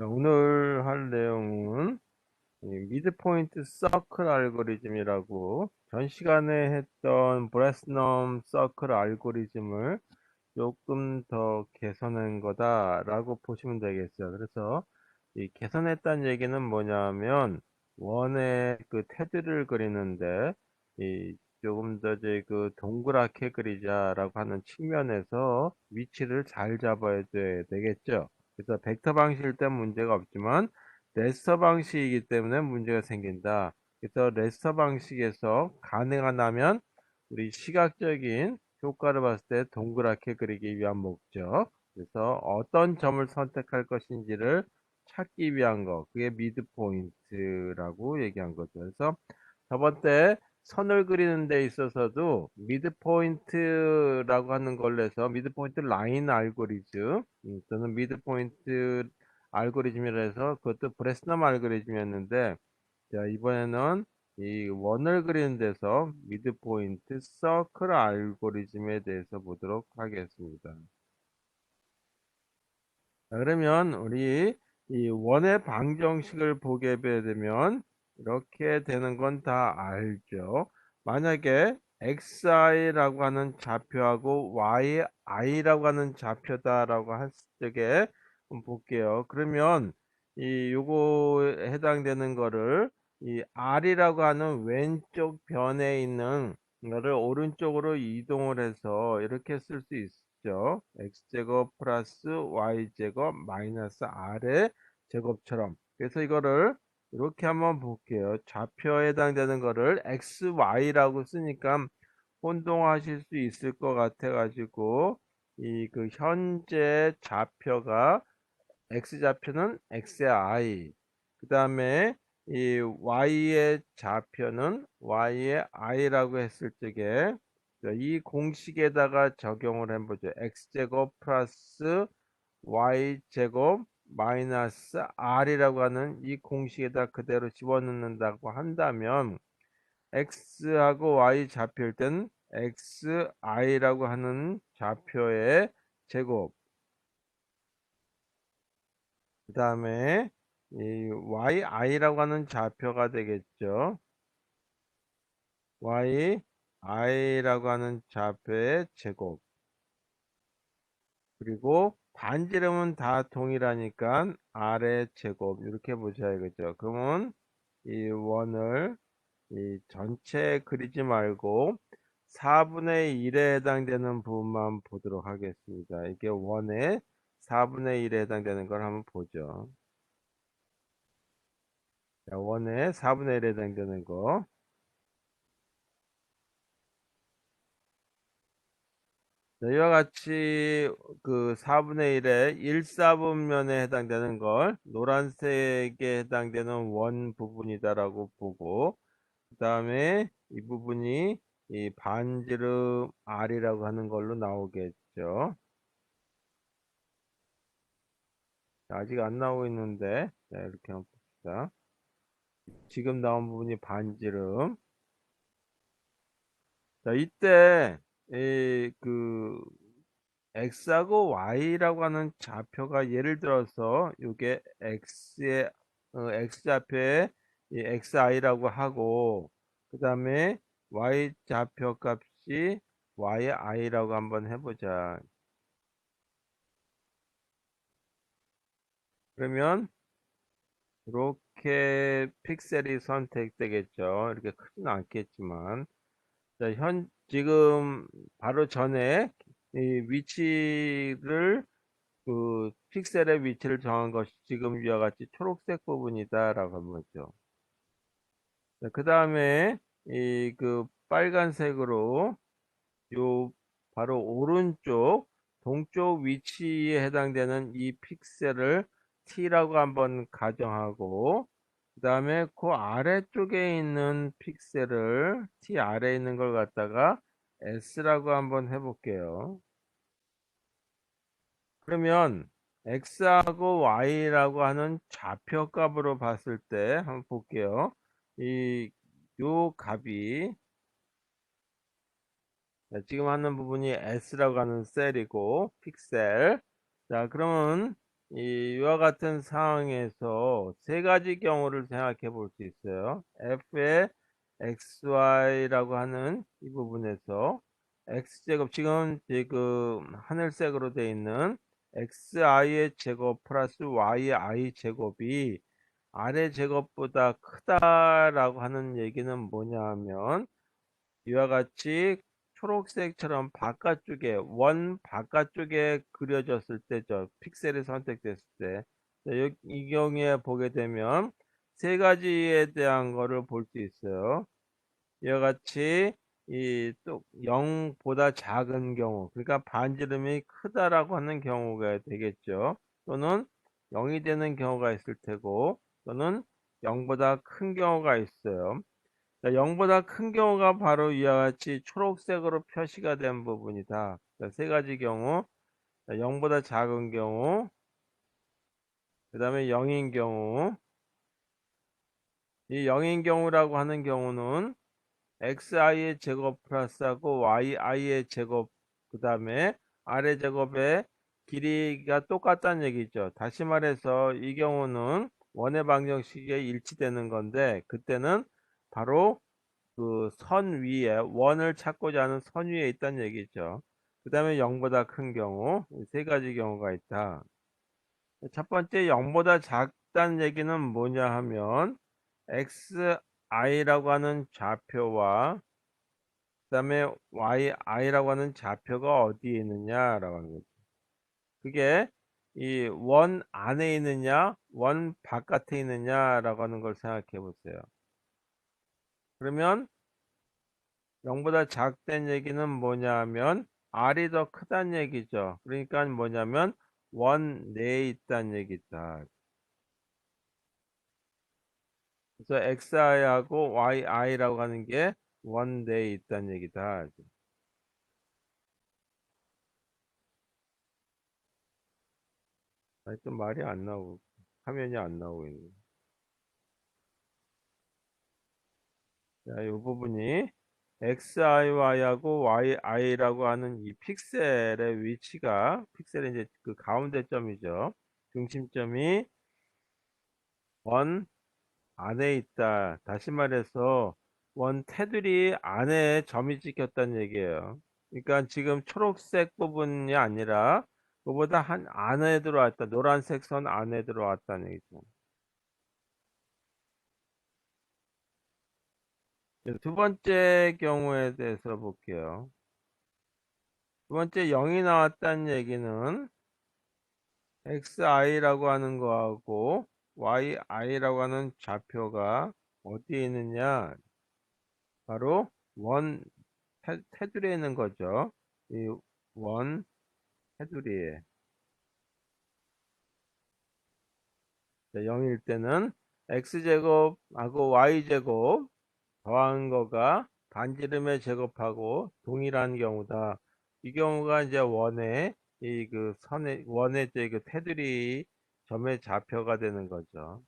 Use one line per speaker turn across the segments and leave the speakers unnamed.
자, 오늘 할 내용은 이 미드포인트 서클 알고리즘이라고 전 시간에 했던 브레스넘 서클 알고리즘을 조금 더 개선한 거다라고 보시면 되겠어요. 그래서 이 개선했다는 얘기는 뭐냐면 원의 그 테두리를 그리는데 이 조금 더 이제 그 동그랗게 그리자라고 하는 측면에서 위치를 잘 잡아야 되겠죠. 그래서 벡터 방식일 때 문제가 없지만 레스터 방식이기 때문에 문제가 생긴다. 그래서 레스터 방식에서 가능하다면 우리 시각적인 효과를 봤을 때 동그랗게 그리기 위한 목적. 그래서 어떤 점을 선택할 것인지를 찾기 위한 거. 그게 미드 포인트라고 얘기한 거죠. 그래서 저번 때 선을 그리는 데 있어서도 미드 포인트라고 하는 걸로 해서 미드 포인트 라인 알고리즘 또는 미드 포인트 알고리즘이라 해서 그것도 브레스넘 알고리즘이었는데, 자, 이번에는 이 원을 그리는 데서 미드 포인트 서클 알고리즘에 대해서 보도록 하겠습니다. 자, 그러면 우리 이 원의 방정식을 보게 되면 이렇게 되는 건 다 알죠. 만약에 xi라고 하는 좌표하고 yi라고 하는 좌표다라고 했을 적에 한번 볼게요. 그러면 이 요거 해당되는 거를 이 r이라고 하는 왼쪽 변에 있는 거를 오른쪽으로 이동을 해서 이렇게 쓸 수 있죠. x제곱 플러스 y제곱 마이너스 r의 제곱처럼. 그래서 이거를 이렇게 한번 볼게요. 좌표에 해당되는 거를 xy라고 쓰니까 혼동하실 수 있을 것 같아 가지고 이 그 현재 좌표가 x좌표는 x의 i, 그 다음에 이 y의 좌표는 y의 i라고 했을 적에 이 공식에다가 적용을 해보죠. x제곱 플러스 y제곱 마이너스 r이라고 하는 이 공식에다 그대로 집어넣는다고 한다면 x하고 y 좌표일 땐 xi라고 하는 좌표의 제곱, 그 다음에 이 yi라고 하는 좌표가 되겠죠. yi라고 하는 좌표의 제곱. 그리고 반지름은 다 동일하니까 r의 제곱 이렇게 보셔야겠죠. 그러면 이 원을 이 전체 그리지 말고 4분의 1에 해당되는 부분만 보도록 하겠습니다. 이게 원의 4분의 1에 해당되는 걸 한번 보죠. 자, 원의 4분의 1에 해당되는 거. 자, 이와 같이 그 4분의 1의 1사분면에 해당되는 걸 노란색에 해당되는 원 부분이다라고 보고, 그 다음에 이 부분이 이 반지름 R이라고 하는 걸로 나오겠죠. 자, 아직 안 나오고 있는데, 자, 이렇게 한번 봅시다. 지금 나온 부분이 반지름. 자, 이때 이그 x하고 y라고 하는 좌표가 예를 들어서 이게 x의 x좌표에 이 xi라고 하고, 그 다음에 y 좌표 값이 yi라고 한번 해보자. 그러면 이렇게 픽셀이 선택되겠죠. 이렇게 크지는 않겠지만, 자, 지금 바로 전에 이 위치를 그 픽셀의 위치를 정한 것이 지금 위와 같이 초록색 부분이다라고 한 거죠. 그 다음에 이 그 빨간색으로 요 바로 오른쪽 동쪽 위치에 해당되는 이 픽셀을 T라고 한번 가정하고, 그 다음에 그 아래쪽에 있는 픽셀을 T 아래에 있는 걸 갖다가 S라고 한번 해볼게요. 그러면 x하고 y라고 하는 좌표 값으로 봤을 때 한번 볼게요. 요 값이, 자, 지금 하는 부분이 s라고 하는 셀이고 픽셀. 자, 그러면 이와 같은 상황에서 세 가지 경우를 생각해 볼 수 있어요. f의 xy라고 하는 이 부분에서 x제곱, 지금 하늘색으로 되어 있는 xi의 제곱 플러스 yi 제곱이 아래 제곱보다 크다라고 하는 얘기는 뭐냐 하면, 이와 같이 초록색처럼 바깥쪽에, 원 바깥쪽에 그려졌을 때죠. 픽셀이 선택됐을 때. 이 경우에 보게 되면 세 가지에 대한 거를 볼 수 있어요. 이와 같이 이 또 0보다 작은 경우, 그러니까 반지름이 크다라고 하는 경우가 되겠죠. 또는 0이 되는 경우가 있을 테고, 또는 0보다 큰 경우가 있어요. 0보다 큰 경우가 바로 이와 같이 초록색으로 표시가 된 부분이다. 세 가지 경우, 0보다 작은 경우, 그 다음에 0인 경우. 이 0인 경우라고 하는 경우는 xi의 제곱 플러스하고 yi의 제곱, 그 다음에 아래 제곱의 길이가 똑같다는 얘기죠. 다시 말해서 이 경우는 원의 방정식에 일치되는 건데, 그때는 바로 그 선 위에, 원을 찾고자 하는 선 위에 있다는 얘기죠. 그 다음에 0보다 큰 경우, 세 가지 경우가 있다. 첫 번째 0보다 작다는 얘기는 뭐냐 하면 xi라고 하는 좌표와 그 다음에 yi라고 하는 좌표가 어디에 있느냐라고 하는 거죠. 그게 이 원 안에 있느냐 원 바깥에 있느냐라고 하는 걸 생각해 보세요. 그러면 0보다 작다는 얘기는 뭐냐 하면 r이 더 크다는 얘기죠. 그러니까 뭐냐면 원 내에 있다는 얘기다. 그래서 xi하고 yi라고 하는 게 원 내에 있다는 얘기다. 아니, 또 말이 안 나오고, 화면이 안 나오고 있네. 자, 이 부분이 xiy하고 yi라고 하는 이 픽셀의 위치가, 픽셀의 이제 그 가운데 점이죠. 중심점이 원 안에 있다. 다시 말해서 원 테두리 안에 점이 찍혔다는 얘기예요. 그러니까 지금 초록색 부분이 아니라 그보다 한 안에 들어왔다. 노란색 선 안에 들어왔다는 얘기죠. 두 번째 경우에 대해서 볼게요. 두 번째 0이 나왔다는 얘기는 xi라고 하는 거하고 yi라고 하는 좌표가 어디에 있느냐? 바로 원 테두리에 있는 거죠. 이 원 테두리에. 0일 때는 x제곱하고 y제곱 더한 거가 반지름의 제곱하고 동일한 경우다. 이 경우가 이제 원의 이 그 선의 원의 그 테두리 점의 좌표가 되는 거죠.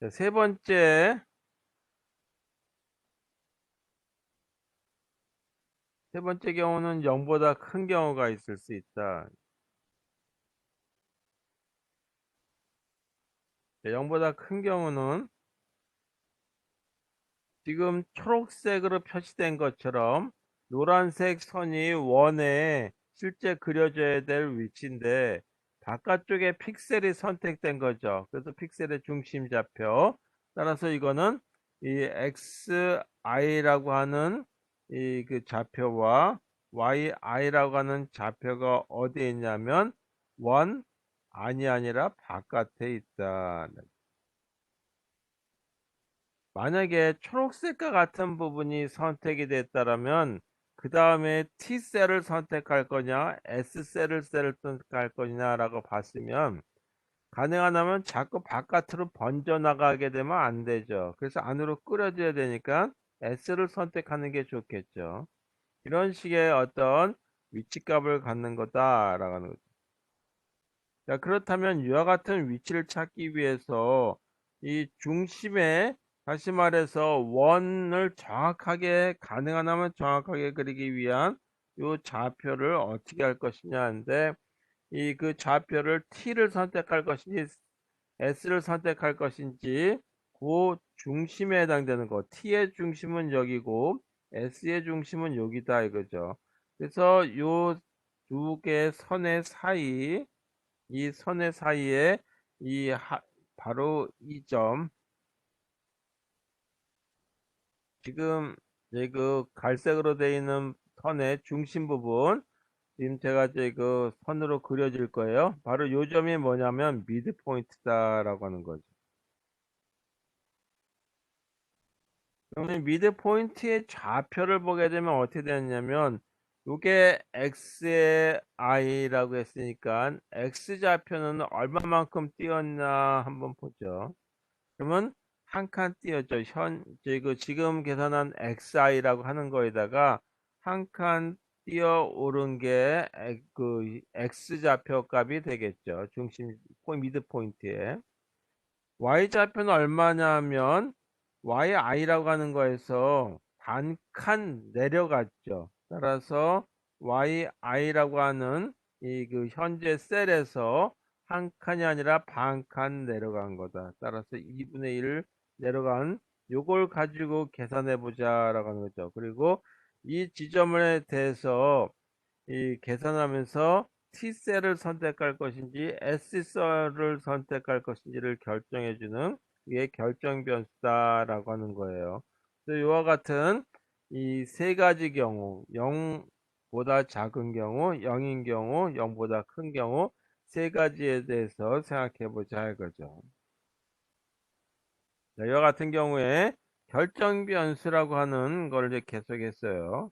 자, 세 번째 경우는 0보다 큰 경우가 있을 수 있다. 0보다 큰 경우는 지금 초록색으로 표시된 것처럼 노란색 선이 원에 실제 그려져야 될 위치인데 바깥쪽에 픽셀이 선택된 거죠. 그래서 픽셀의 중심 좌표. 따라서 이거는 이 xi라고 하는 이 그 좌표와 yi라고 하는 좌표가 어디에 있냐면 원 안이 아니라 바깥에 있다. 만약에 초록색과 같은 부분이 선택이 됐다면 그 다음에 T셀을 선택할 거냐 S셀을 선택할 거냐라고 봤으면, 가능하다면 자꾸 바깥으로 번져나가게 되면 안 되죠. 그래서 안으로 끌어줘야 되니까 S를 선택하는 게 좋겠죠. 이런 식의 어떤 위치값을 갖는 거다라고 하는 거죠. 자, 그렇다면 이와 같은 위치를 찾기 위해서 이 중심에 다시 말해서 원을 정확하게 가능한 하면 정확하게 그리기 위한 요 좌표를 어떻게 할 것이냐 하는데 이 그 좌표를 T를 선택할 것인지 S를 선택할 것인지 그 중심에 해당되는 거 T의 중심은 여기고 S의 중심은 여기다 이거죠. 그래서 요 두 개의 선의 사이 이 선의 사이에 바로 이 점 지금 그 갈색으로 되어 있는 선의 중심 부분 지금 제가 이제 그 선으로 그려질 거예요. 바로 요 점이 뭐냐면 미드 포인트다라고 하는 거죠. 그러면 미드 포인트의 좌표를 보게 되면 어떻게 되냐면 요게 x의 i라고 했으니까 x 좌표는 얼마만큼 띄었나 한번 보죠. 그러면 한 칸 띄었죠. 지금 계산한 xi라고 하는 거에다가 한 칸 띄어 오른 게 그 x 좌표 값이 되겠죠. 중심 미드 포인트에. y 좌표는 얼마냐면 yi라고 하는 거에서 반 칸 내려갔죠. 따라서 yi라고 하는 이 그 현재 셀에서 한 칸이 아니라 반 칸 내려간 거다. 따라서 2분의 1 내려간 요걸 가지고 계산해 보자라고 하는 거죠. 그리고 이 지점에 대해서 이 계산하면서 T셀을 선택할 것인지 S셀을 선택할 것인지를 결정해주는 이게 결정 변수다라고 하는 거예요. 그래서 이와 같은 이 세 가지 경우 0보다 작은 경우, 0인 경우, 0보다 큰 경우 세 가지에 대해서 생각해 보자 이거죠. 자, 이와 같은 경우에 결정 변수라고 하는 걸 이제 계속했어요.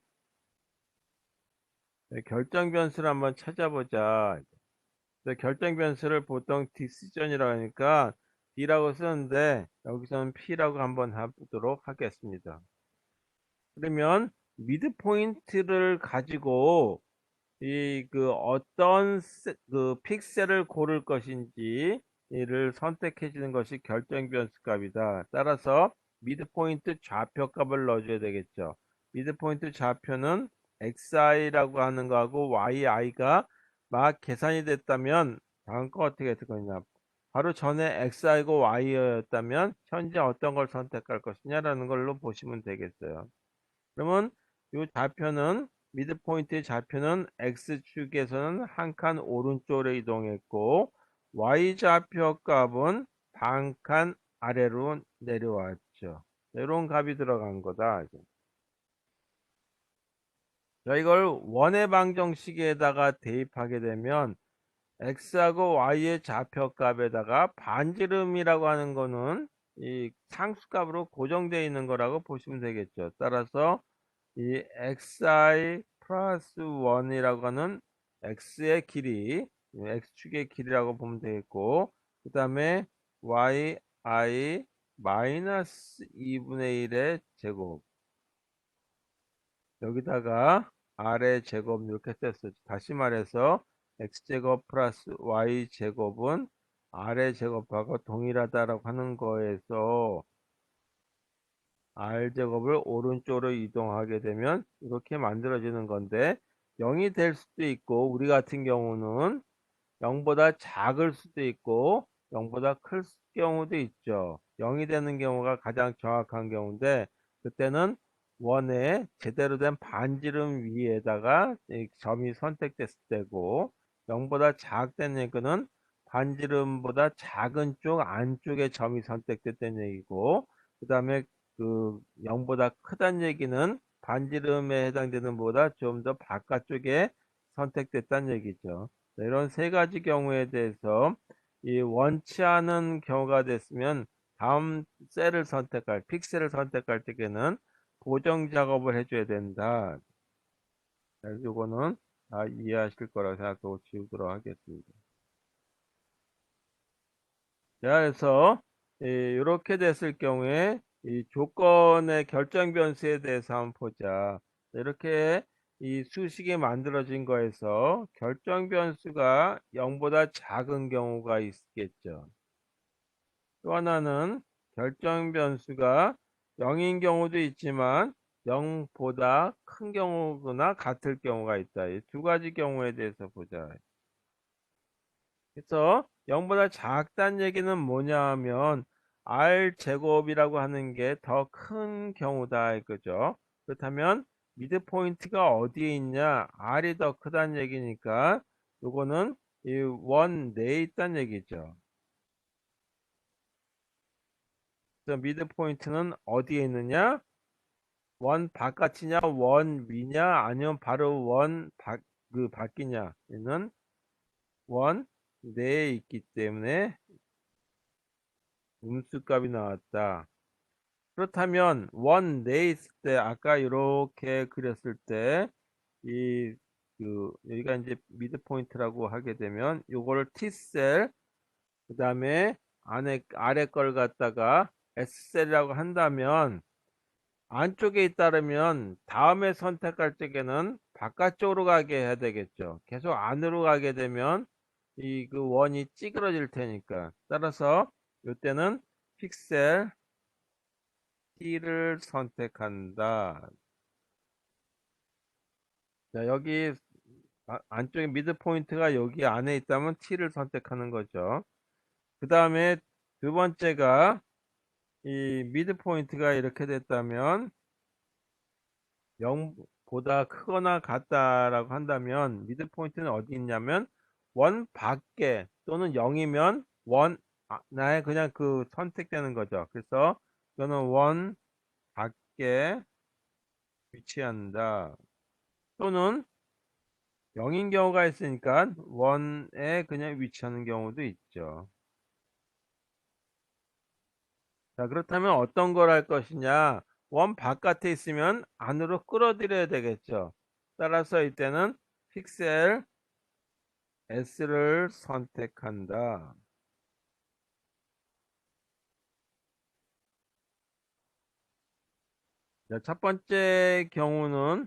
결정 변수를 한번 찾아보자. 결정 변수를 보통 디시전이라고 하니까 D라고 쓰는데 여기서는 P라고 한번 해보도록 하겠습니다. 그러면 미드 포인트를 가지고 이 그 어떤 그 픽셀을 고를 것인지 이를 선택해 주는 것이 결정 변수 값이다. 따라서 미드 포인트 좌표 값을 넣어줘야 되겠죠. 미드 포인트 좌표는 xi라고 하는 거하고 yi가 막 계산이 됐다면 다음 거 어떻게 될 거냐. 바로 전에 xi고 y였다면 현재 어떤 걸 선택할 것이냐라는 걸로 보시면 되겠어요. 그러면 이 좌표는 미드 포인트의 좌표는 x축에서는 한 칸 오른쪽으로 이동했고 y 좌표 값은 반 칸 아래로 내려왔죠. 이런 값이 들어간 거다. 자, 이걸 원의 방정식에다가 대입하게 되면 x하고 y의 좌표값에다가 반지름이라고 하는 거는 이 상수값으로 고정되어 있는 거라고 보시면 되겠죠. 따라서 이 xi 플러스 1이라고 하는 x의 길이, x축의 길이라고 보면 되겠고, 그 다음에 yi 마이너스 2분의 1의 제곱, 여기다가 r의 제곱 이렇게 썼었죠. 다시 말해서 x제곱 플러스 y제곱은 r의 제곱하고 동일하다라고 하는 거에서 r제곱을 오른쪽으로 이동하게 되면 이렇게 만들어지는 건데 0이 될 수도 있고 우리 같은 경우는 0보다 작을 수도 있고 0보다 클 경우도 있죠. 0이 되는 경우가 가장 정확한 경우인데 그때는 원에 제대로 된 반지름 위에다가 이 점이 선택됐을 때고 0보다 작다는 얘기는 반지름보다 작은 쪽 안쪽에 점이 선택됐다는 얘기고 그 다음에 그 0보다 크다는 얘기는 반지름에 해당되는 보다 좀 더 바깥쪽에 선택됐다는 얘기죠. 이런 세 가지 경우에 대해서 이 원치 않은 경우가 됐으면 다음 픽셀을 선택할 때에는 보정 작업을 해줘야 된다. 이거는 다 이해하실 거라고 생각하고 지우도록 하겠습니다. 자, 그래서 이렇게 됐을 경우에 이 조건의 결정 변수에 대해서 한번 보자. 이렇게 이 수식이 만들어진 거에서 결정 변수가 0보다 작은 경우가 있겠죠. 또 하나는 결정 변수가 0인 경우도 있지만 0보다 큰 경우나 같을 경우가 있다. 이 두 가지 경우에 대해서 보자. 그래서 0보다 작다는 얘기는 뭐냐 하면 r 제곱이라고 하는 게 더 큰 경우다 이거죠. 그렇다면 미드 포인트가 어디에 있냐? r이 더 크다는 얘기니까 요거는 이 원 내에 있다는 얘기죠. 그래서 미드 포인트는 어디에 있느냐? 원 바깥이냐, 원 위냐, 아니면 바로 원 밖이냐? 얘는 원 내에 있기 때문에 음수값이 나왔다. 그렇다면 원 내에 있을 때 아까 이렇게 그렸을 때 이 여기가 이제 미드 포인트라고 하게 되면 요거를 T셀 그다음에 아래 걸 갖다가 S셀이라고 한다면 안쪽에 있다면 다음에 선택할 적에는 바깥쪽으로 가게 해야 되겠죠. 계속 안으로 가게 되면 이 그 원이 찌그러질 테니까 따라서 이때는 픽셀 T를 선택한다. 자, 여기 안쪽에 미드 포인트가 여기 안에 있다면 T를 선택하는 거죠. 그 다음에 두 번째가 이 미드 포인트가 이렇게 됐다면 0보다 크거나 같다라고 한다면 미드 포인트는 어디 있냐면 원 밖에 또는 0이면 원 나의 그냥 그 선택되는 거죠. 그래서 이거는 원 밖에 위치한다. 또는 0인 경우가 있으니까 원에 그냥 위치하는 경우도 있죠. 자, 그렇다면 어떤 걸 할 것이냐? 원 바깥에 있으면 안으로 끌어들여야 되겠죠. 따라서 이때는 픽셀 S를 선택한다. 자, 첫 번째 경우는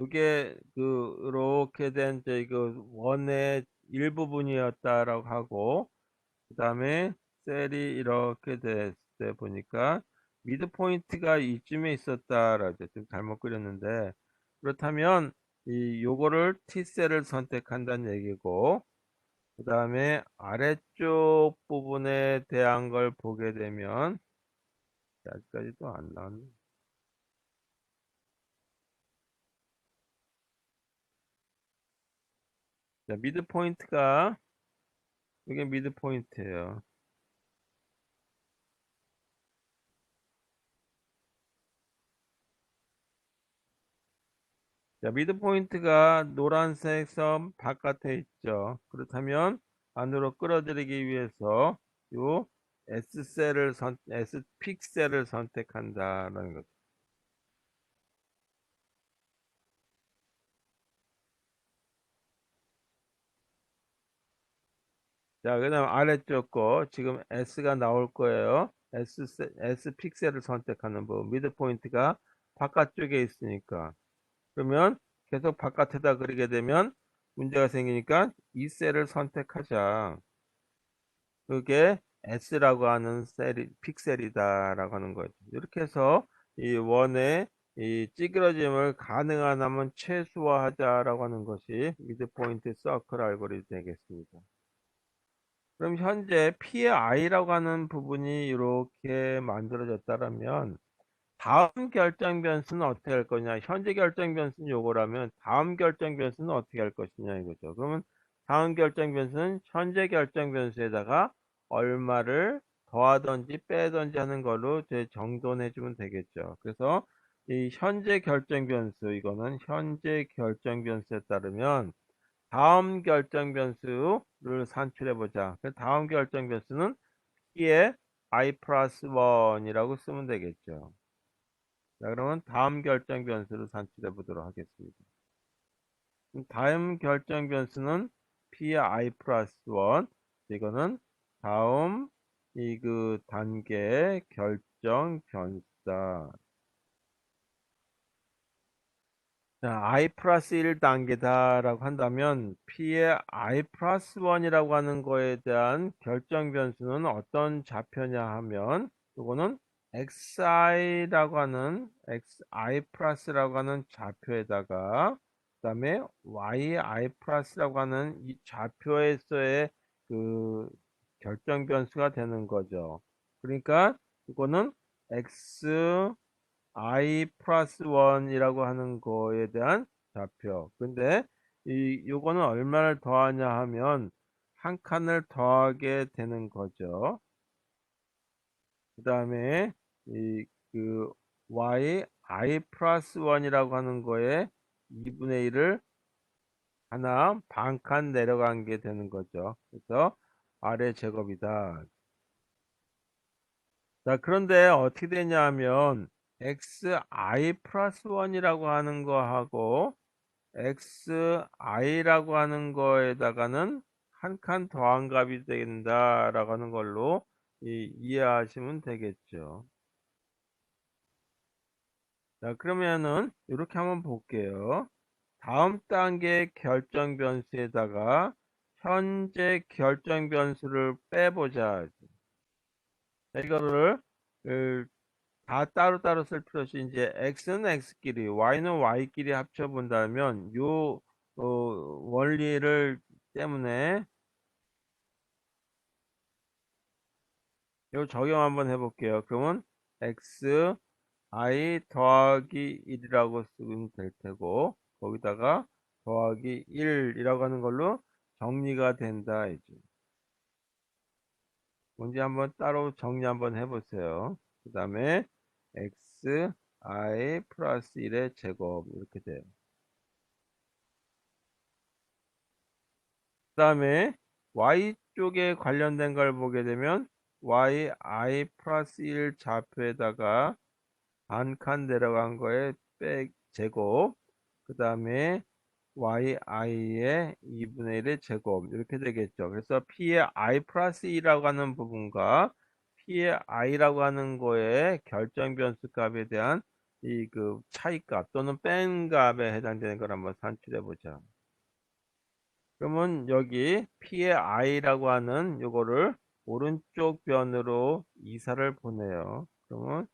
이게 이렇게 된 그 원의 일부분이었다라고 하고 그 다음에 셀이 이렇게 됐을 때 보니까 미드 포인트가 이쯤에 있었다라고 좀 잘못 그렸는데 그렇다면 이 요거를 T셀을 선택한다는 얘기고 그 다음에 아래쪽 부분에 대한 걸 보게 되면 아직까지도 안 나왔네. 자, 미드 포인트가 이게 미드 포인트예요. 자, 미드 포인트가 노란색 선 바깥에 있죠. 그렇다면 안으로 끌어들이기 위해서 요 S 픽셀을 선택한다라는 거죠. 자, 그다음 아래쪽 거 지금 S가 나올 거예요. S 픽셀을 선택하는 법. 미드 포인트가 바깥쪽에 있으니까. 그러면 계속 바깥에다 그리게 되면 문제가 생기니까 이 셀을 선택하자. 그게 S라고 하는 픽셀이다라고 하는 거죠. 이렇게 해서 이 원의 이 찌그러짐을 가능한 한은 최소화하자라고 하는 것이 미드포인트 서클 알고리즘 되겠습니다. 그럼 현재 P의 I라고 하는 부분이 이렇게 만들어졌다면 다음 결정 변수는 어떻게 할 거냐? 현재 결정 변수는 요거라면 다음 결정 변수는 어떻게 할 것이냐 이거죠. 그러면 다음 결정 변수는 현재 결정 변수에다가 얼마를 더하든지 빼든지 하는 걸로 정돈해 주면 되겠죠. 그래서 이 현재 결정 변수 이거는 현재 결정 변수에 따르면 다음 결정 변수를 산출해 보자. 그 다음 결정 변수는 P의 I 플러스 1이라고 쓰면 되겠죠. 자, 그러면 다음 결정 변수를 산출해 보도록 하겠습니다. 다음 결정 변수는 P의 I 플러스 1. 이거는 다음 단계 결정 변수다. 자, I 플러스 1단계다라고 한다면 P의 I 플러스 1이라고 하는 거에 대한 결정 변수는 어떤 좌표냐 하면 요거는 xi라고 하는 xi 플러스라고 하는 좌표에다가 그다음에 yi 플러스라고 하는 이 좌표에서의 그 결정 변수가 되는 거죠. 그러니까 이거는 x i 플러스 1이라고 하는 거에 대한 좌표. 근데 요거는 얼마를 더하냐 하면 한 칸을 더하게 되는 거죠. 그 다음에 그 y i 플러스 1이라고 하는 거에 2분의 1을 하나 반 칸 내려간 게 되는 거죠. 그래서 아래 제곱이다. 자, 그런데 어떻게 되냐 하면 xi 플러스 1이라고 하는 거하고 xi라고 하는 거에다가는 한 칸 더한 값이 된다라고 하는 걸로 이해하시면 되겠죠. 자, 그러면은 이렇게 한번 볼게요. 다음 단계 결정 변수에다가 현재 결정 변수를 빼보자. 자, 이거를 다 따로따로 쓸 필요 없이 이제 x는 x끼리 y는 y끼리 합쳐 본다면 요 원리를 때문에 요 적용 한번 해볼게요. 그러면 x i 더하기 1이라고 쓰면 될 테고 거기다가 더하기 1이라고 하는 걸로 정리가 된다 이제. 문제 한번 따로 정리 한번 해보세요. 그 다음에 x i 플러스 1의 제곱 이렇게 돼요. 그 다음에 y 쪽에 관련된 걸 보게 되면 y i 플러스 1 좌표에다가 반 칸 내려간 거에 백 제곱 그 다음에 yi의 2분의 1의 제곱 이렇게 되겠죠. 그래서 p의 i 플러스 2라고 하는 부분과 p의 i라고 하는 거의 결정 변수 값에 대한 이 그 차이값 또는 뺀 값에 해당되는 걸 한번 산출해 보자. 그러면 여기 p의 i라고 하는 요거를 오른쪽 변으로 이사를 보내요. 그러면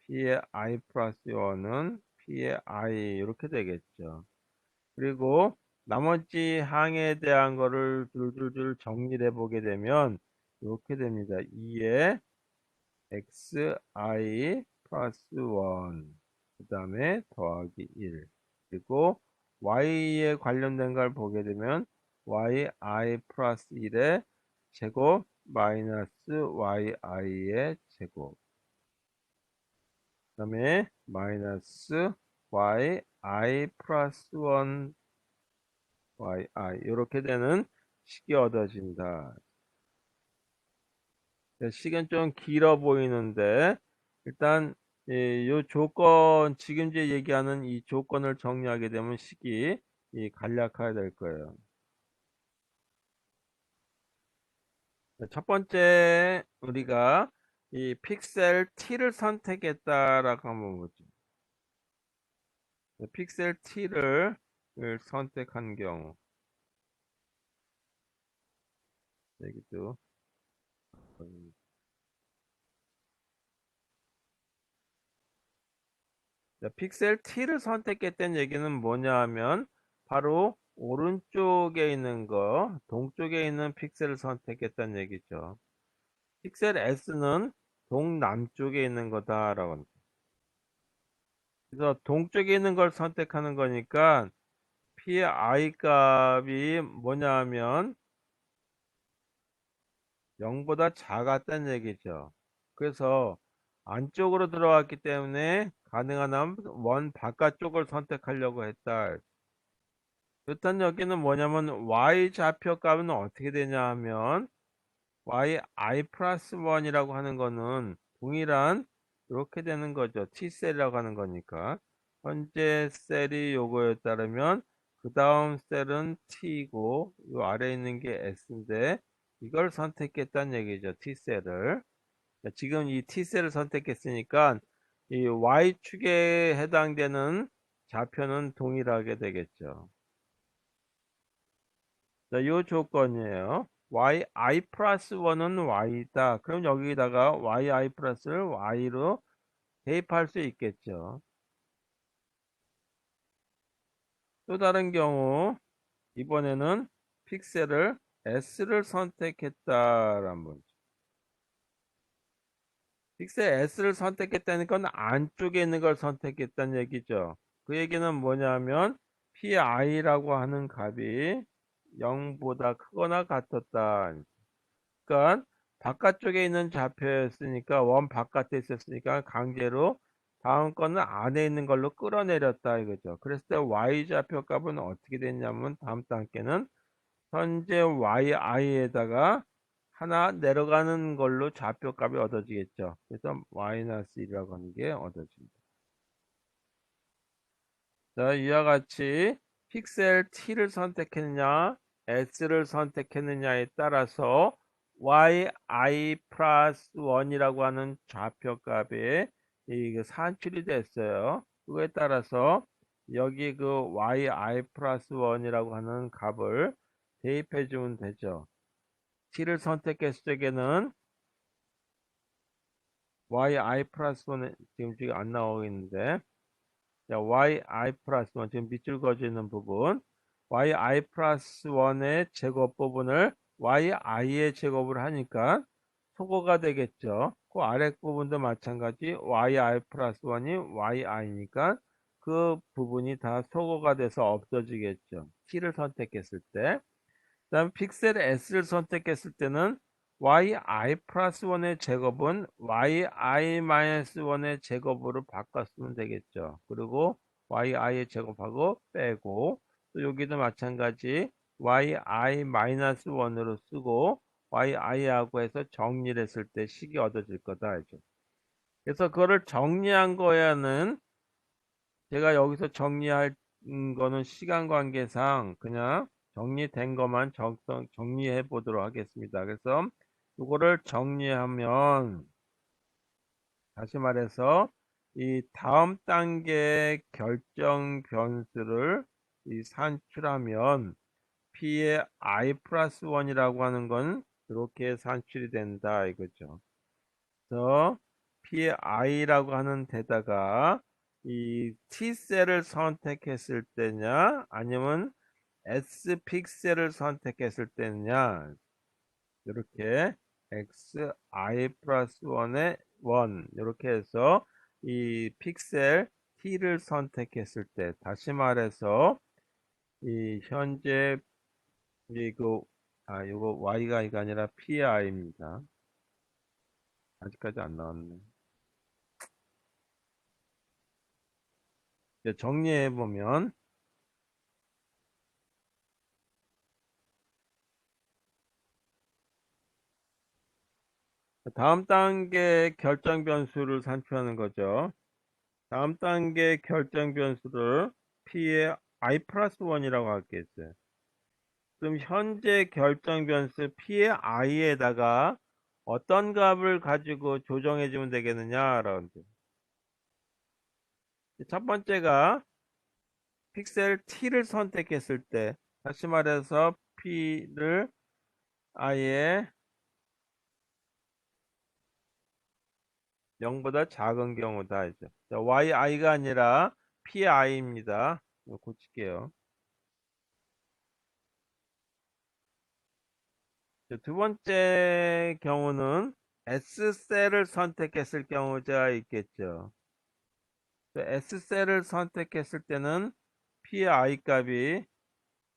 p의 i 플러스 1은 p의 i 이렇게 되겠죠. 그리고 나머지 항에 대한 거를 줄줄줄 정리를 해보게 되면 이렇게 됩니다. 2에 xi 플러스 1, 그 다음에 더하기 1, 그리고 y에 관련된 걸 보게 되면 yi 플러스 1의 제곱 마이너스 yi의 제곱, 그 다음에 마이너스 yi 플러스 1 yi 이렇게 되는 식이 얻어진다. 식은 좀 길어 보이는데 일단 이 조건 지금 이제 얘기하는 이 조건을 정리하게 되면 식이 간략화가 될 거예요. 첫 번째 우리가 이 픽셀 T를 선택했다라고 한번 보죠. 픽셀 T를 선택한 경우 여기도 픽셀 T를 선택했다는 얘기는 뭐냐 하면 바로 오른쪽에 있는 거, 동쪽에 있는 픽셀을 선택했다는 얘기죠. 픽셀 S는 동남쪽에 있는 거다라고 합니다. 그래서 동쪽에 있는 걸 선택하는 거니까 P의 I 값이 뭐냐 하면 0보다 작았다는 얘기죠. 그래서 안쪽으로 들어왔기 때문에 가능한 한 원 바깥쪽을 선택하려고 했다. 일단 여기는 뭐냐면 y 좌표 값은 어떻게 되냐 하면 yi 플러스 1이라고 하는 거는 동일한 이렇게 되는 거죠. t셀이라고 하는 거니까 현재 셀이 요거에 따르면 그 다음 셀은 t고 요 아래에 있는 게 s인데 이걸 선택했다는 얘기죠. t셀을 지금 이 t셀을 선택했으니까 이 y축에 해당되는 좌표는 동일하게 되겠죠. 자, 요 조건이에요. yi 플러스 1은 y다. 그럼 여기다가 yi 플러스를 y로 대입할 수 있겠죠. 또 다른 경우 이번에는 픽셀을 s를 선택했다라는 거죠. 픽셀 s를 선택했다는 건 안쪽에 있는 걸 선택했다는 얘기죠. 그 얘기는 뭐냐면 pi라고 하는 값이 0보다 크거나 같았다. 그러니까 바깥쪽에 있는 좌표였으니까 원 바깥에 있었으니까 강제로 다음 거는 안에 있는 걸로 끌어내렸다 이거죠. 그랬을 때 y 좌표 값은 어떻게 됐냐면 다음 단계는 현재 yi에다가 하나 내려가는 걸로 좌표 값이 얻어지겠죠. 그래서 마이너스 1이라고 하는 게 얻어집니다. 자, 이와 같이 픽셀 T를 선택했느냐, S를 선택했느냐에 따라서 yi 플러스 1이라고 하는 좌표값에 이게 산출이 됐어요. 그거에 따라서 여기 그 yi 플러스 1이라고 하는 값을 대입해 주면 되죠. T를 선택했을 적에는 yi 플러스 1은 지금 안 나오고 있는데 자, yi 플러스 1 지금 밑줄 그어져 있는 부분 yi 플러스 1의 제곱 부분을 yi의 제곱을 하니까 소거가 되겠죠. 그 아래 부분도 마찬가지 yi 플러스 1이 yi니까 그 부분이 다 소거가 돼서 없어지겠죠. t를 선택했을 때. 다음 픽셀 s를 선택했을 때는 yi 플러스 1의 제곱은 yi 마이너스 1의 제곱으로 바꿨으면 되겠죠. 그리고 yi의 제곱하고 빼고 또 여기도 마찬가지 yi 마이너스 1으로 쓰고 yi하고 해서 정리를 했을 때 식이 얻어질 거다 알죠. 그래서 그거를 정리한 거야는 제가 여기서 정리할 거는 시간 관계상 그냥 정리된 것만 정리해 보도록 하겠습니다. 그래서 이거를 정리하면 다시 말해서 이 다음 단계 결정 변수를 산출하면 p의 i 플러스 1이라고 하는 건 이렇게 산출이 된다 이거죠. 그래서 p의 i라고 하는 데다가 이 T셀을 선택했을 때냐 아니면 S 픽셀을 선택했을 때냐 이렇게 xi 플러스 1의 1 이렇게 해서 이 픽셀 T를 선택했을 때 다시 말해서 이 현재 이거 y가 이가 아니라 pi입니다. 아직까지 안 나왔네. 정리해 보면 다음 단계 결정 변수를 산출하는 거죠. 다음 단계 결정 변수를 p의 i 플러스 1이라고 하겠어요. 그럼 현재 결정 변수 p의 i에다가 어떤 값을 가지고 조정해 주면 되겠느냐라는 거죠. 첫 번째가 픽셀 t를 선택했을 때 다시 말해서 p를 i에 0보다 작은 경우다 이죠. yi가 아니라 pi입니다. 이거 고칠게요. 두 번째 경우는 S셀을 선택했을 경우가 있겠죠. S셀을 선택했을 때는 pi 값이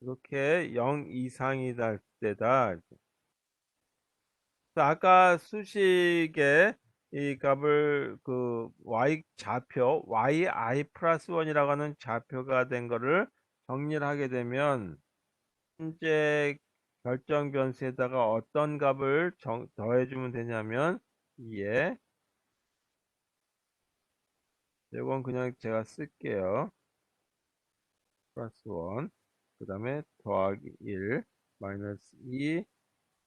이렇게 0 이상이 될 때다. 아까 수식에 이 값을 그 y 좌표 yi 플러스 1이라고 하는 좌표가 된 거를 정리를 하게 되면 현재 결정 변수에다가 어떤 값을 더해주면 되냐면 2에 이건 그냥 제가 쓸게요. 플러스 1 그 다음에 더하기 1 마이너스 2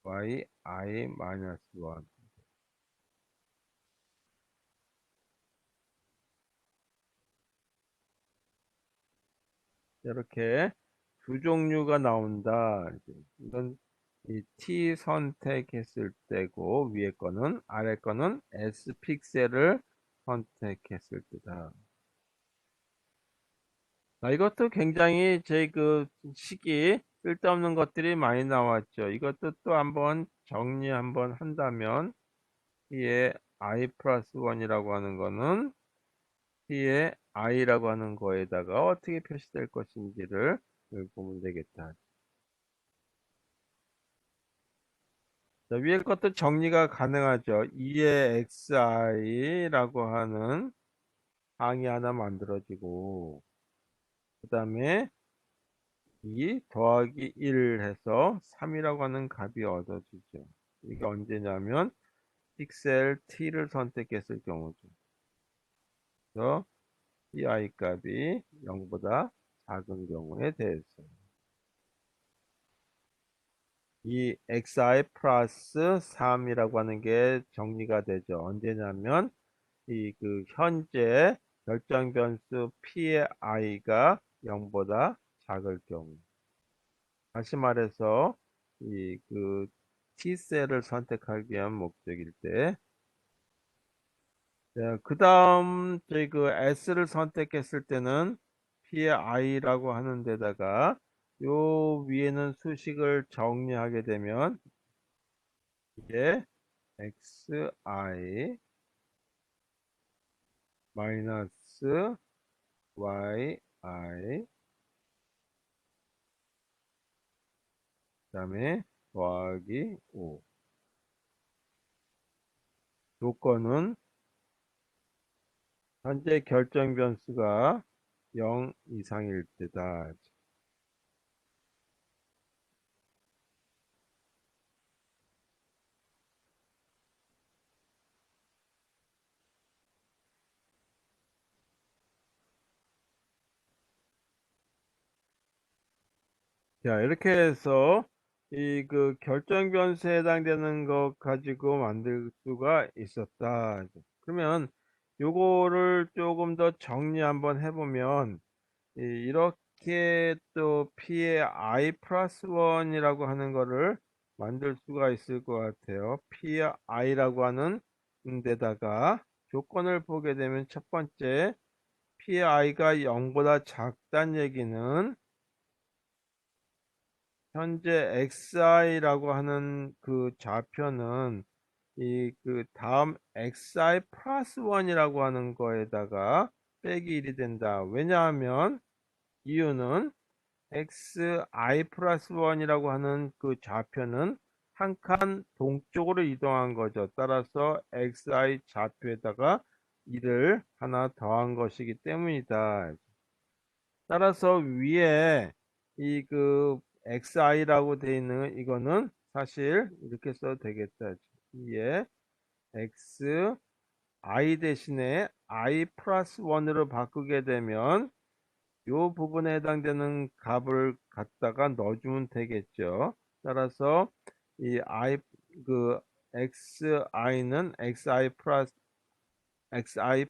yi 마이너스 1 이렇게 두 종류가 나온다. 이건 이 t 선택했을 때고 위에 거는 아래 거는 s 픽셀을 선택했을 때다. 자, 이것도 굉장히 제 그 식이 쓸데없는 것들이 많이 나왔죠. 이것도 또 한번 정리 한번 한다면 t의 i 플러스 1이라고 하는 거는 t의 i라고 하는 거에다가 어떻게 표시될 것인지를 보면 되겠다. 자, 위에 것도 정리가 가능하죠. 2의 xi라고 하는 항이 하나 만들어지고 그 다음에 2 더하기 1 해서 3이라고 하는 값이 얻어지죠. 이게 언제냐면 픽셀 t를 선택했을 경우죠. 그래서 이 i 값이 0보다 작은 경우에 대해서 이 xi 플러스 3이라고 하는 게 정리가 되죠. 언제냐면 이 그 현재 결정 변수 p의 i가 0보다 작을 경우. 다시 말해서 이 그 t셀을 선택하기 위한 목적일 때, 그 다음 저희 그 s를 선택했을 때는 p의 i라고 하는 데다가 요 위에는 수식을 정리하게 되면 이게 xi 마이너스 yi 그 다음에 더하기 5. 요건은 현재 결정 변수가 0 이상일 때다. 자, 이렇게 해서 이 그 결정 변수에 해당되는 것 가지고 만들 수가 있었다. 그러면 요거를 조금 더 정리 한번 해보면 이렇게 또 p의 i 플러스 1이라고 하는 거를 만들 수가 있을 것 같아요. p의 i라고 하는 데다가 조건을 보게 되면 첫 번째 p의 i가 0보다 작다는 얘기는 현재 xi라고 하는 그 좌표는 이 그 다음 xi 플러스 1이라고 하는 거에다가 빼기 1이 된다. 왜냐하면 이유는 xi 플러스 1이라고 하는 그 좌표는 한 칸 동쪽으로 이동한 거죠. 따라서 xi 좌표에다가 1을 하나 더한 것이기 때문이다. 따라서 위에 이 그 xi라고 되어 있는 이거는 사실 이렇게 써도 되겠다. 위에 xi 대신에 i 플러스 1으로 바꾸게 되면 이 부분에 해당되는 값을 갖다가 넣어주면 되겠죠. 따라서 이 i 그 xi는 xi 플러스 1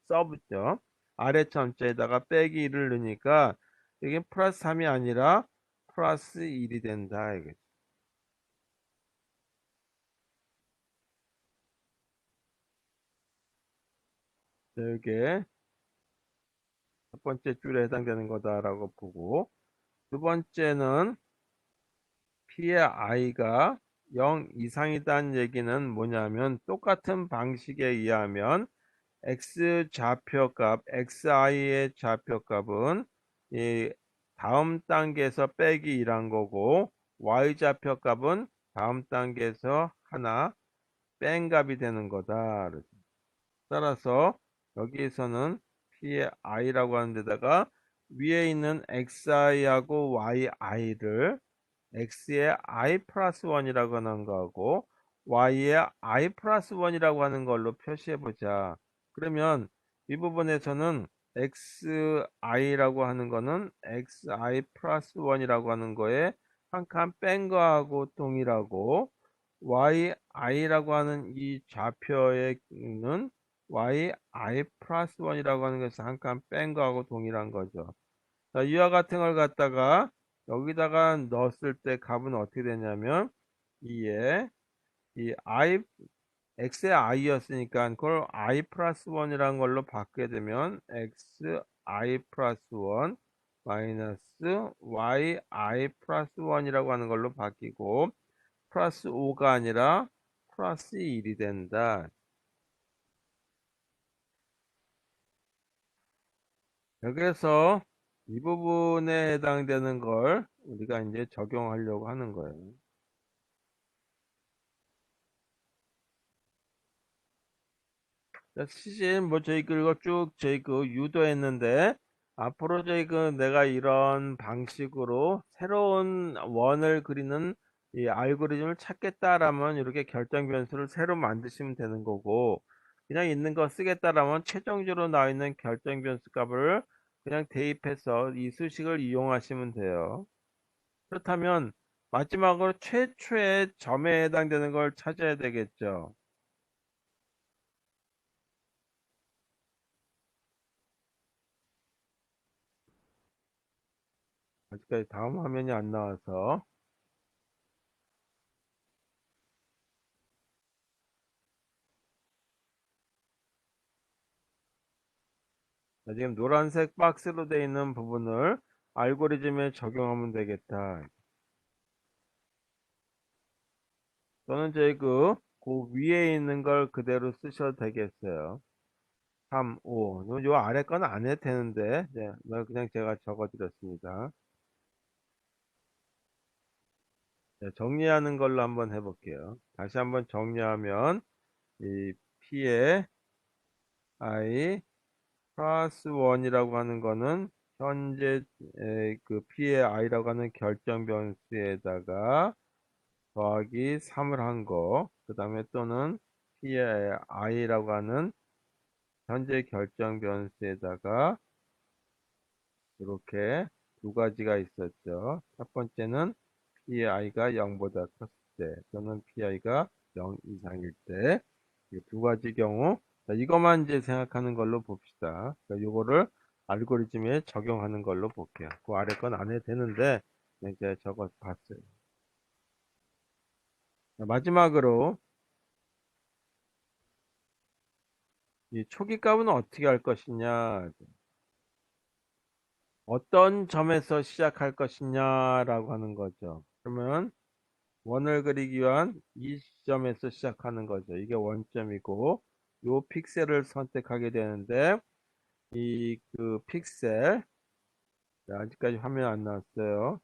써붙죠. 아래 참자에다가 빼기 1을 넣으니까 이게 플러스 3이 아니라 플러스 1이 된다. 이거죠. 이게 첫 번째 줄에 해당되는 거다라고 보고 두 번째는 p의 i가 0 이상이라는 얘기는 뭐냐면 똑같은 방식에 의하면 x 좌표값 xi의 좌표값은 이 다음 단계에서 빼기 1한 거고 y 좌표값은 다음 단계에서 하나 뺀 값이 되는 거다. 따라서 여기에서는 p의 i라고 하는 데다가 위에 있는 xi하고 yi를 x의 i 플러스 1이라고 하는 거하고 y의 i 플러스 1이라고 하는 걸로 표시해 보자. 그러면 이 부분에서는 xi라고 하는 거는 xi 플러스 1이라고 하는 거에 한 칸 뺀 거하고 동일하고 yi라고 하는 이 좌표에는 yi 플러스 1이라고 하는 것에서 한 칸 뺀 거하고 동일한 거죠. 자, 이와 같은 걸 갖다가 여기다가 넣었을 때 값은 어떻게 되냐면 2에 이 i x의 i였으니까 그걸 i 플러스 1이라는 걸로 바꾸게 되면 x i 플러스 1 마이너스 y i 플러스 1이라고 하는 걸로 바뀌고 플러스 5가 아니라 플러스 1이 된다. 그래서 이 부분에 해당되는 걸 우리가 이제 적용하려고 하는 거예요. 시즌 뭐 저희 그거 쭉 저희 그 유도했는데 앞으로 저희 그 내가 이런 방식으로 새로운 원을 그리는 이 알고리즘을 찾겠다라면 이렇게 결정 변수를 새로 만드시면 되는 거고 그냥 있는 거 쓰겠다라면 최종적으로 나와 있는 결정 변수 값을 그냥 대입해서 이 수식을 이용하시면 돼요. 그렇다면 마지막으로 최초의 점에 해당되는 걸 찾아야 되겠죠. 아직까지 다음 화면이 안 나와서 지금 노란색 박스로 되어 있는 부분을 알고리즘에 적용하면 되겠다. 또는 저희 그 위에 있는 걸 그대로 쓰셔도 되겠어요. 3, 5. 요 아래 건 안 해도 되는데, 네, 그냥 제가 적어 드렸습니다. 네, 정리하는 걸로 한번 해볼게요. 다시 한번 정리하면, 이 P의 I 플러스 1이라고 하는 거는 현재 그 P의 I라고 하는 결정 변수에다가 더하기 3을 한 거, 그 다음에 또는 P의 I라고 하는 현재 결정 변수에다가 이렇게 두 가지가 있었죠. 첫 번째는 PI가 0보다 컸을 때 또는 PI가 0 이상일 때 이 두 가지 경우 자, 이것만 이제 생각하는 걸로 봅시다. 이거를 알고리즘에 적용하는 걸로 볼게요. 그 아래 건 안 해도 되는데 이제 적어 봤어요. 자, 마지막으로 이 초기 값은 어떻게 할 것이냐, 어떤 점에서 시작할 것이냐라고 하는 거죠. 그러면 원을 그리기 위한 이 시점에서 시작하는 거죠. 이게 원점이고 요 픽셀을 선택하게 되는데 이 그 픽셀 자, 아직까지 화면 안 나왔어요.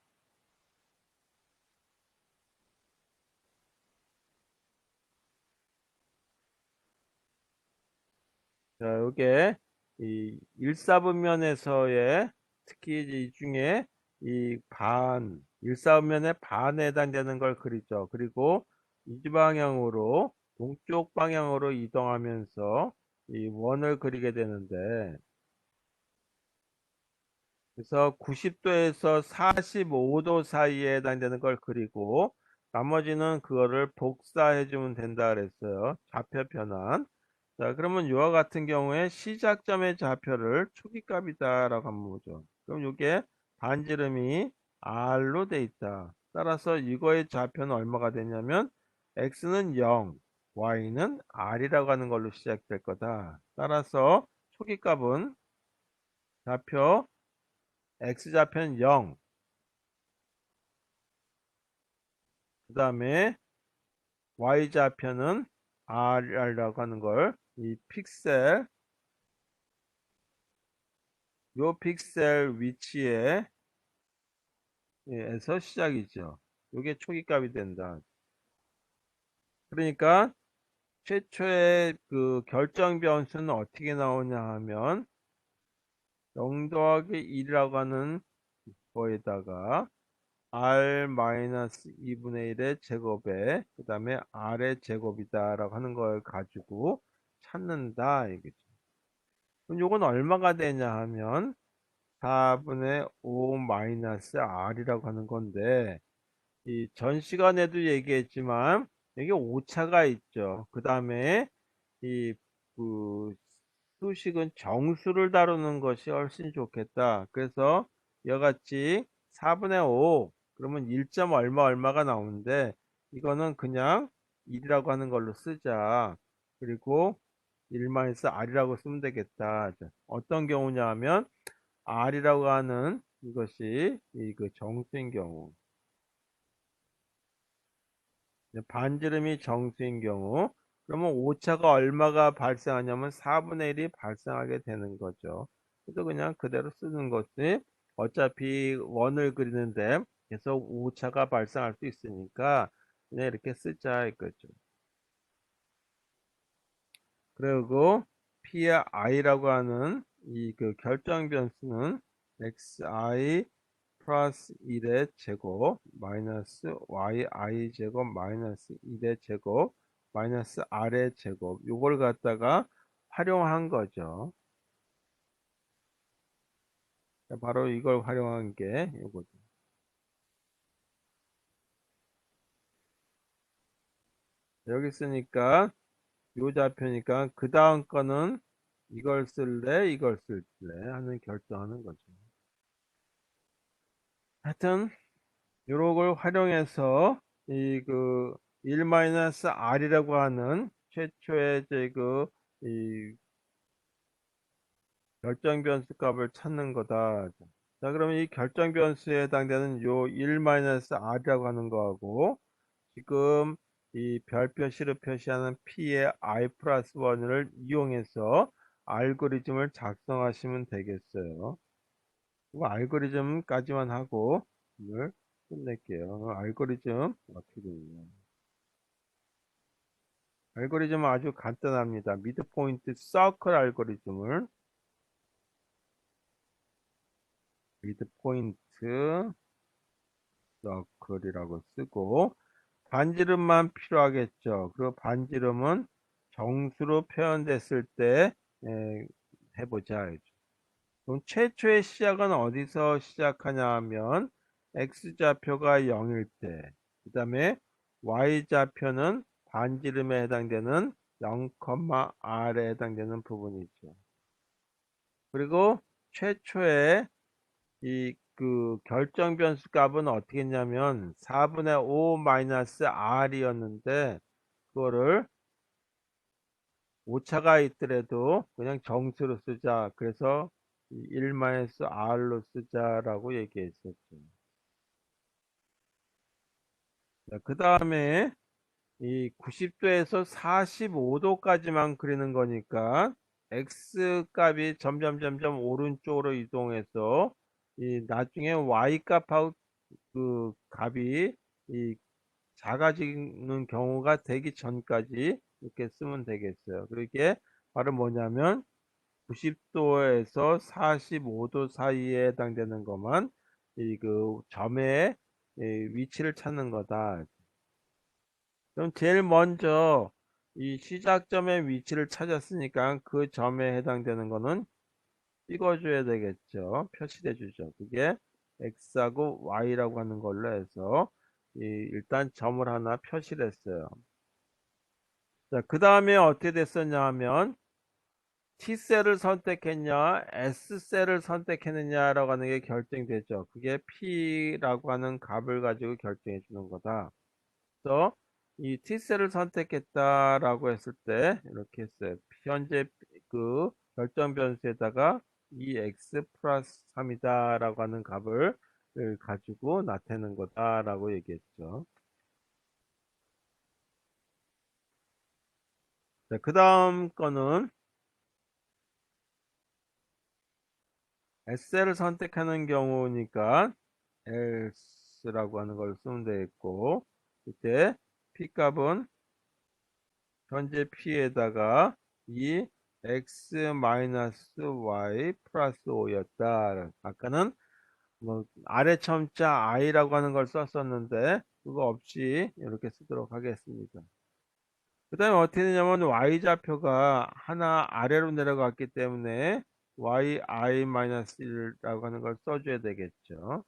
자, 요게 이 1사분면에서의 특히 이제 이 중에 이 반, 1사분면의 반에 해당되는 걸 그리죠. 그리고 이 방향으로 동쪽 방향으로 이동하면서 이 원을 그리게 되는데 그래서 90도에서 45도 사이에 해당되는 걸 그리고 나머지는 그거를 복사해 주면 된다 그랬어요. 좌표 변환. 자, 그러면 이와 같은 경우에 시작점의 좌표를 초기값이다라고 한번 보죠. 그럼 이게 반지름이 R로 돼 있다. 따라서 이거의 좌표는 얼마가 되냐면 X는 0, Y는 R이라고 하는 걸로 시작될 거다. 따라서 초기값은 좌표 X좌표는 0, 그 다음에 Y좌표는 R이라고 하는 걸 이 픽셀 요 픽셀 위치에 에서 시작이죠. 요게 초기값이 된다. 그러니까 최초의 그 결정 변수는 어떻게 나오냐 하면 0 더하기 1이라고 하는 거에다가 R-2분의 1의 제곱에 그 다음에 R의 제곱이다 라고 하는 걸 가지고 찾는다 이거죠. 그럼 요건 얼마가 되냐 하면 4분의 5 마이너스 R이라고 하는 건데 이 전 시간에도 얘기했지만 여기 오차가 있죠. 그 다음에 이 그 수식은 정수를 다루는 것이 훨씬 좋겠다. 그래서 이와 같이 4분의 5 그러면 1점 얼마 얼마가 나오는데 이거는 그냥 1이라고 하는 걸로 쓰자. 그리고 1-r이라고 쓰면 되겠다. 자, 어떤 경우냐 하면 r이라고 하는 이것이 이 그 정수인 경우, 반지름이 정수인 경우, 그러면 오차가 얼마가 발생하냐면 4분의 1이 발생하게 되는 거죠. 그래서 그냥 그대로 쓰는 것이 어차피 원을 그리는데 계속 오차가 발생할 수 있으니까 그냥 이렇게 쓰자 이거죠. 그리고 P의 i라고 하는 이 그 결정 변수는 xi 플러스 1의 제곱 마이너스 yi 제곱 마이너스 1의 제곱 마이너스 r의 제곱 요걸 갖다가 활용한 거죠. 바로 이걸 활용한 게 요거죠. 여기 쓰니까 요 좌표니까 그 다음 거는 이걸 쓸래 이걸 쓸래 하는 결정하는 거죠. 하여튼 요런 걸 활용해서 이 그 1-r이라고 하는 최초의 이 결정 변수 값을 찾는 거다. 자, 그러면 이 결정 변수에 해당되는 요 1-r이라고 하는 거하고 지금 이 별표 시로 표시하는 p의 i 플러스 1을 이용해서 알고리즘을 작성하시면 되겠어요. 그 알고리즘까지만 하고 오늘 끝낼게요. 알고리즘 어떻게 되냐. 알고리즘은 아주 간단합니다. 미드포인트 서클 알고리즘을 미드포인트 서클이라고 쓰고 반지름만 필요하겠죠. 그 반지름은 정수로 표현됐을 때 해보자. 그럼 최초의 시작은 어디서 시작하냐 하면 x좌표가 0일 때, 그 다음에 y좌표는 반지름에 해당되는 0,r에 해당되는 부분이죠. 그리고 최초의 이 그 결정 변수 값은 어떻게 했냐면 4분의 5 마이너스 r이었는데 그거를 오차가 있더라도 그냥 정수로 쓰자. 그래서 1-r로 쓰자라고 얘기했었죠. 그 다음에 이 90도에서 45도까지만 그리는 거니까 x 값이 점점 오른쪽으로 이동해서 이 나중에 y 값하고 그 값이 이 작아지는 경우가 되기 전까지 이렇게 쓰면 되겠어요. 그게 바로 뭐냐면 90도에서 45도 사이에 해당되는 것만 이 그 점의 위치를 찾는 거다. 그럼 제일 먼저 이 시작점의 위치를 찾았으니까 그 점에 해당되는 거는 찍어줘야 되겠죠. 표시해 주죠. 그게 x하고 y라고 하는 걸로 해서 일단 점을 하나 표시를 했어요. 자, 그 다음에 어떻게 됐었냐 하면 T셀을 선택했냐, S셀을 선택했느냐라고 하는 게 결정되죠. 그게 P라고 하는 값을 가지고 결정해 주는 거다. 그래서 이 T셀을 선택했다라고 했을 때 이렇게 했어요. 현재 그 결정 변수에다가 이 X 플러스 3이다라고 하는 값을 가지고 나타내는 거다라고 얘기했죠. 자, 그 다음 거는 S를 선택하는 경우니까 else라고 하는 걸 쓰면 되겠고 이때 p 값은 현재 p에다가 이 x-y 플러스 5였다. 아까는 뭐 아래 첨자 i라고 하는 걸 썼었는데 그거 없이 이렇게 쓰도록 하겠습니다. 그 다음에 어떻게 되냐면 y좌표가 하나 아래로 내려갔기 때문에 yi-1라고 하는 걸 써줘야 되겠죠.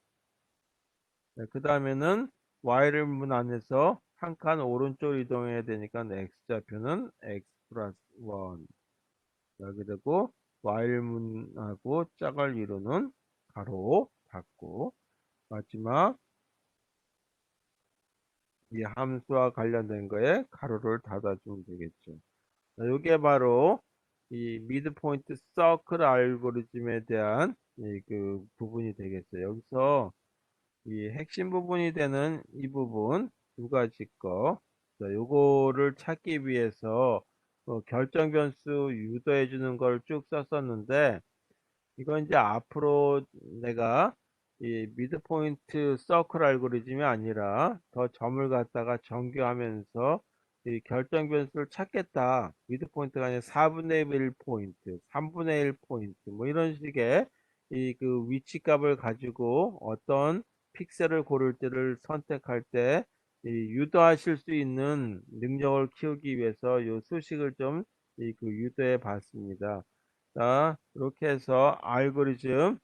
네, 그 다음에는 y를 문 안에서 한 칸 오른쪽으로 이동해야 되니까 x좌표는 x 플러스 1 여기 되고 y를 문하고 짝을 이루는 가로 닫고 마지막 이 함수와 관련된 거에 가로를 닫아주면 되겠죠. 이게 바로 이 미드포인트 서클 알고리즘에 대한 그 부분이 되겠어요. 여기서 이 핵심 부분이 되는 이 부분 두 가지 거, 요거를 찾기 위해서 결정 변수 유도해 주는 걸 쭉 썼었는데, 이건 이제 앞으로 내가 이 미드포인트 서클 알고리즘이 아니라 더 점을 갖다가 정교하면서 이 결정 변수를 찾겠다. 미드포인트가 아니라 4분의 1 포인트, 3분의 1 포인트, 뭐 이런 식의 이 그 위치 값을 가지고 어떤 픽셀을 고를 때를 선택할 때 이 유도하실 수 있는 능력을 키우기 위해서 이 수식을 좀 이 그 유도해 봤습니다. 자, 이렇게 해서 알고리즘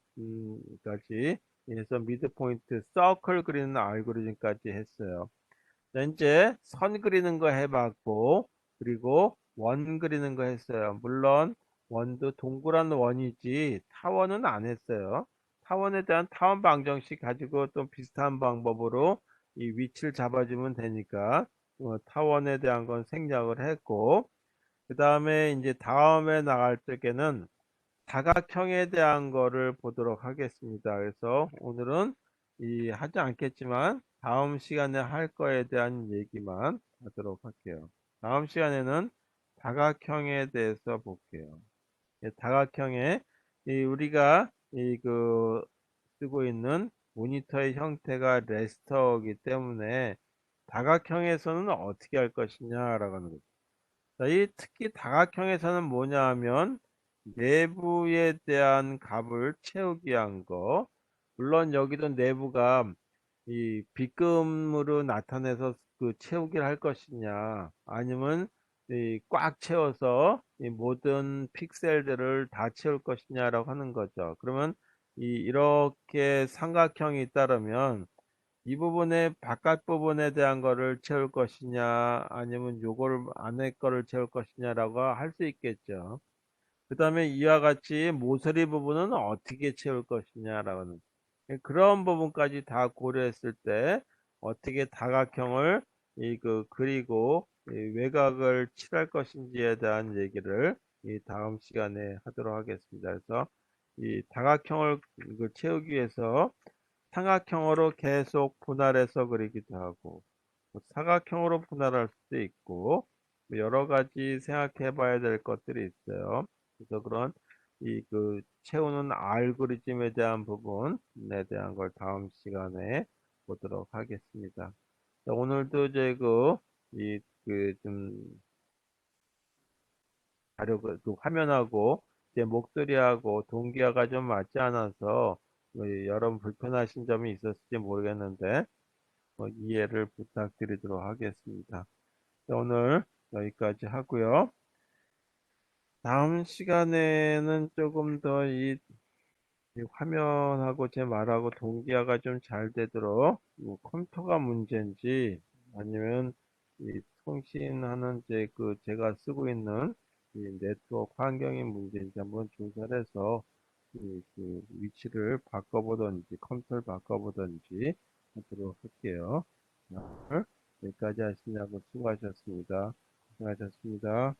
까지 해서 미드포인트 서클 그리는 알고리즘까지 했어요. 자, 이제 선 그리는 거 해봤고, 그리고 원 그리는 거 했어요. 물론 원도 동그란 원이지 타원은 안 했어요. 타원에 대한 타원 방정식 가지고 또 비슷한 방법으로 이 위치를 잡아주면 되니까 타원에 대한 건 생략을 했고, 그 다음에 이제 다음에 나갈 적에는 다각형에 대한 거를 보도록 하겠습니다. 그래서 오늘은 하지 않겠지만 다음 시간에 할 거에 대한 얘기만 하도록 할게요. 다음 시간에는 다각형에 대해서 볼게요. 다각형에 우리가 쓰고 있는 모니터의 형태가 레스터이기 때문에 다각형에서는 어떻게 할 것이냐라고 하는 거죠. 자, 이 특히 다각형에서는 뭐냐 하면 내부에 대한 값을 채우기 위한 거. 물론 여기도 내부가 이 빗금으로 나타내서 그 채우기를 할 것이냐 아니면 꽉 채워서 이 모든 픽셀들을 다 채울 것이냐라고 하는 거죠. 그러면 이렇게 삼각형이 있다면 이 부분의 바깥 부분에 대한 거를 채울 것이냐 아니면 요거를 안에 거를 채울 것이냐라고 할 수 있겠죠. 그 다음에 이와 같이 모서리 부분은 어떻게 채울 것이냐라는 그런 부분까지 다 고려했을 때 어떻게 다각형을 그리고 이 외곽을 칠할 것인지에 대한 얘기를 이 다음 시간에 하도록 하겠습니다. 그래서 이 다각형을 채우기 위해서 삼각형으로 계속 분할해서 그리기도 하고 뭐 사각형으로 분할할 수도 있고 뭐 여러 가지 생각해 봐야 될 것들이 있어요. 그래서 그런 채우는 알고리즘에 대한 부분에 대한 걸 다음 시간에 보도록 하겠습니다. 자, 오늘도 이제 좀 자료 화면하고 제 목소리하고 동기화가 좀 맞지 않아서 여러분 불편하신 점이 있었을지 모르겠는데 이해를 부탁드리도록 하겠습니다. 자, 오늘 여기까지 하고요. 다음 시간에는 조금 더 이 화면하고 제 말하고 동기화가 좀 잘 되도록 컴퓨터가 문제인지 아니면 이 통신하는 제가 쓰고 있는 이 네트워크 환경이 문제인지 한번 조사를 해서 위치를 바꿔보든지 컴퓨터를 바꿔보든지 하도록 할게요. 오늘 여기까지 하시냐고 수고하셨습니다. 고생하셨습니다.